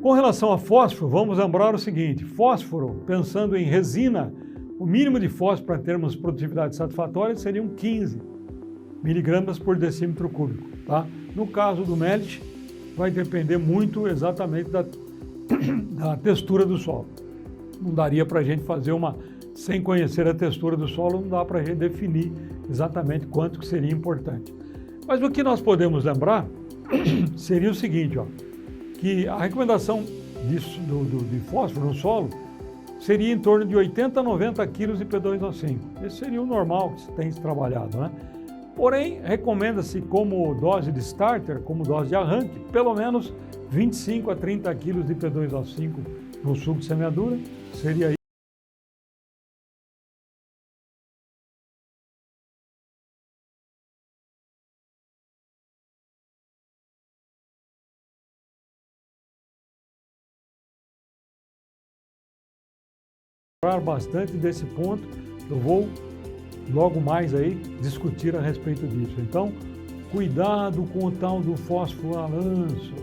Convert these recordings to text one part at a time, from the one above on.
Com relação a fósforo, vamos lembrar o seguinte, fósforo, pensando em resina, o mínimo de fósforo para termos produtividade satisfatória seriam 15 miligramas por decímetro cúbico. Tá? No caso do melt, vai depender muito exatamente da textura do solo. Não daria para a gente fazer sem conhecer a textura do solo, não dá para a gente definir exatamente quanto que seria importante. Mas o que nós podemos lembrar seria o seguinte, ó, que a recomendação de fósforo no solo seria em torno de 80 a 90 quilos de P2O5. Esse seria o normal que se tem trabalhado, né? Porém, recomenda-se como dose de starter, como dose de arranque, pelo menos 25 a 30 quilos de P2O5 no suco de semeadura, seria bastante desse ponto, eu vou logo mais aí discutir a respeito disso. Então, cuidado com o tal do fósforo a lanço,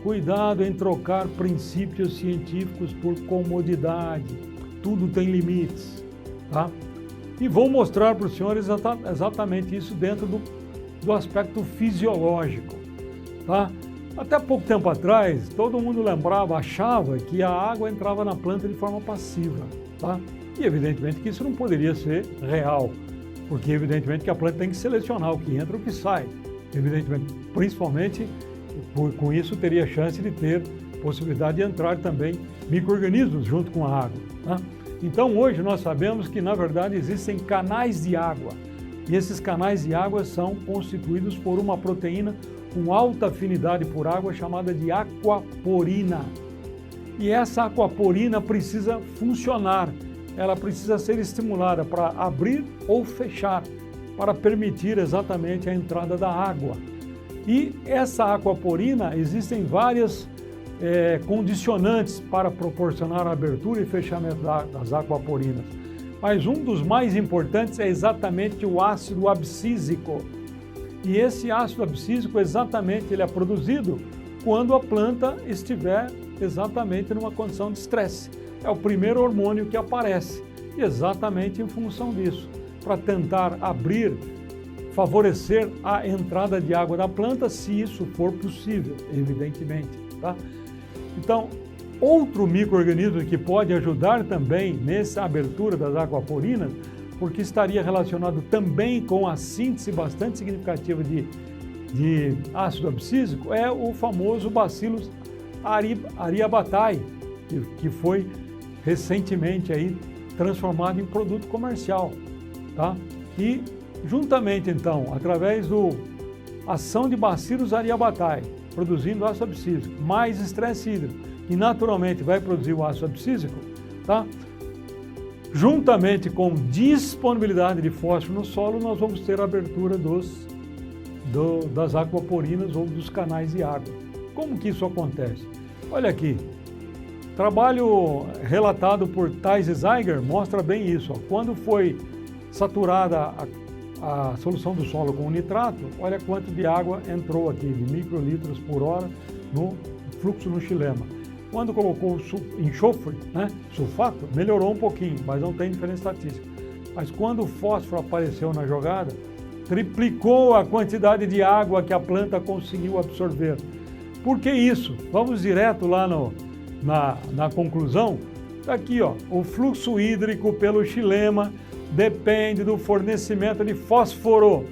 cuidado em trocar princípios científicos por comodidade, tudo tem limites, tá? E vou mostrar para os senhores exatamente isso dentro do aspecto fisiológico, tá? Até pouco tempo atrás, todo mundo achava que a água entrava na planta de forma passiva, tá? E evidentemente que isso não poderia ser real, porque evidentemente que a planta tem que selecionar o que entra e o que sai. Evidentemente, principalmente, com isso teria chance de ter possibilidade de entrar também micro-organismos junto com a água, tá? Então hoje nós sabemos que na verdade existem canais de água, e esses canais de água são constituídos por uma proteína com alta afinidade por água chamada de aquaporina. E essa aquaporina precisa funcionar, ela precisa ser estimulada para abrir ou fechar, para permitir exatamente a entrada da água. E essa aquaporina, existem várias condicionantes para proporcionar a abertura e fechamento das aquaporinas. Mas um dos mais importantes é exatamente o ácido abscísico. E esse ácido abscísico, exatamente, ele é produzido quando a planta estiver exatamente numa condição de estresse. É o primeiro hormônio que aparece, e exatamente em função disso, para tentar abrir, favorecer a entrada de água da planta, se isso for possível, evidentemente, tá? Então, outro micro-organismo que pode ajudar também nessa abertura das aquaporinas, porque estaria relacionado também com a síntese bastante significativa de ácido abscísico, é o famoso Bacillus aryabhatae, que foi recentemente aí transformado em produto comercial, tá? E juntamente então, através da ação de Bacillus aryabhatae, produzindo ácido abscísico, mais estresse hídrico, que naturalmente vai produzir o ácido abscísico, tá? Juntamente com disponibilidade de fósforo no solo, nós vamos ter a abertura das aquaporinas ou dos canais de água. Como que isso acontece? Olha aqui, trabalho relatado por Theis e Zeiger mostra bem isso. Ó. Quando foi saturada a solução do solo com o nitrato, olha quanto de água entrou aqui, de microlitros por hora no fluxo no xilema. Quando colocou enxofre, né, sulfato, melhorou um pouquinho, mas não tem diferença estatística. Mas quando o fósforo apareceu na jogada, triplicou a quantidade de água que a planta conseguiu absorver. Por que isso? Vamos direto lá na conclusão. Aqui, ó, o fluxo hídrico pelo xilema depende do fornecimento de fósforo,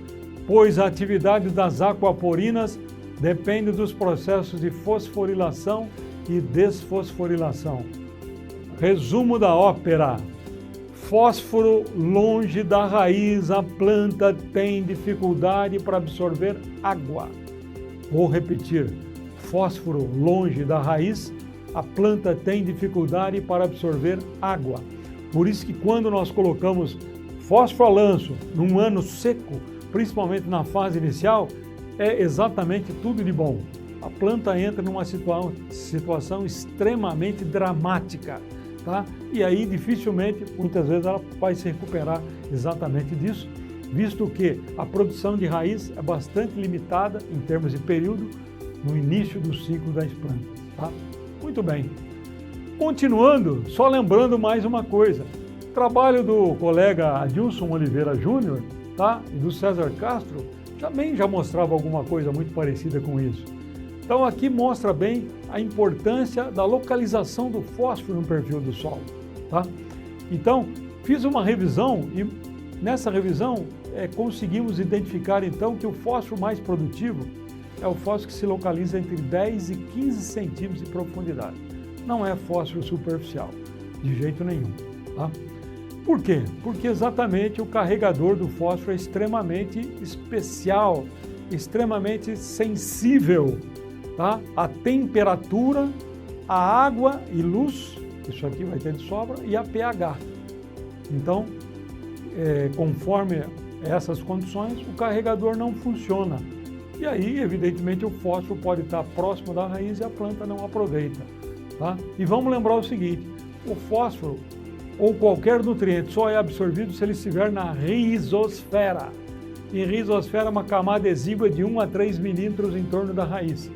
pois a atividade das aquaporinas depende dos processos de fosforilação e desfosforilação. Resumo da ópera: fósforo longe da raiz, a planta tem dificuldade para absorver água. Vou repetir: fósforo longe da raiz, a planta tem dificuldade para absorver água. Por isso que quando nós colocamos fósforo a lanço num ano seco, principalmente na fase inicial, é exatamente tudo de bom. A planta entra numa situação extremamente dramática, tá? E aí dificilmente, muitas vezes, ela vai se recuperar exatamente disso, visto que a produção de raiz é bastante limitada em termos de período no início do ciclo das plantas, tá? Muito bem. Continuando, só lembrando mais uma coisa. O trabalho do colega Adilson Oliveira Júnior, tá? E do César Castro também já mostrava alguma coisa muito parecida com isso. Então aqui mostra bem a importância da localização do fósforo no perfil do solo, tá? Então, fiz uma revisão e nessa revisão conseguimos identificar então que o fósforo mais produtivo é o fósforo que se localiza entre 10 e 15 centímetros de profundidade. Não é fósforo superficial, de jeito nenhum, tá? Por quê? Porque exatamente o carregador do fósforo é extremamente especial, extremamente sensível, tá? A temperatura, a água e luz, isso aqui vai ter de sobra, e a pH. Então, conforme essas condições, o carregador não funciona. E aí, evidentemente, o fósforo pode estar próximo da raiz e a planta não aproveita, tá? E vamos lembrar o seguinte, o fósforo ou qualquer nutriente só é absorvido se ele estiver na rizosfera. E rizosfera é uma camada exígua de 1 a 3 milímetros em torno da raiz.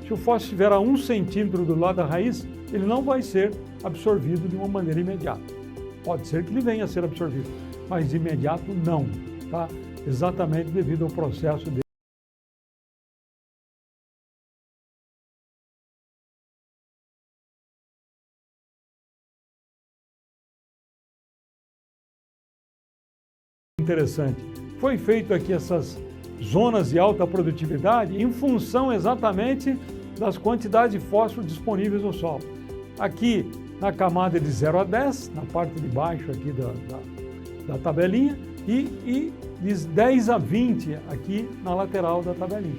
Se o fósforo estiver a 1 centímetro do lado da raiz, ele não vai ser absorvido de uma maneira imediata. Pode ser que ele venha a ser absorvido, mas de imediato não, tá? Exatamente devido ao processo de interessante. Foi feito aqui essas zonas de alta produtividade em função exatamente das quantidades de fósforo disponíveis no solo. Aqui na camada de 0 a 10, na parte de baixo aqui da tabelinha, e de 10 a 20 aqui na lateral da tabelinha.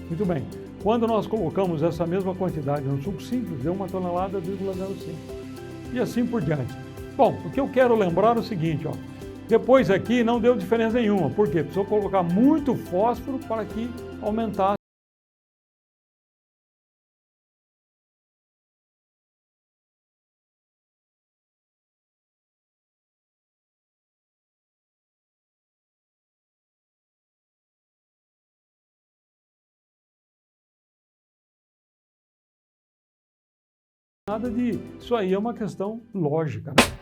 Muito bem. Quando nós colocamos essa mesma quantidade no suco simples, deu 1 tonelada, 0,05. E assim por diante. Bom, o que eu quero lembrar é o seguinte, ó. Depois aqui não deu diferença nenhuma. Por quê? Precisou colocar muito fósforo para que aumentasse. Nada de... Isso aí é uma questão lógica, né?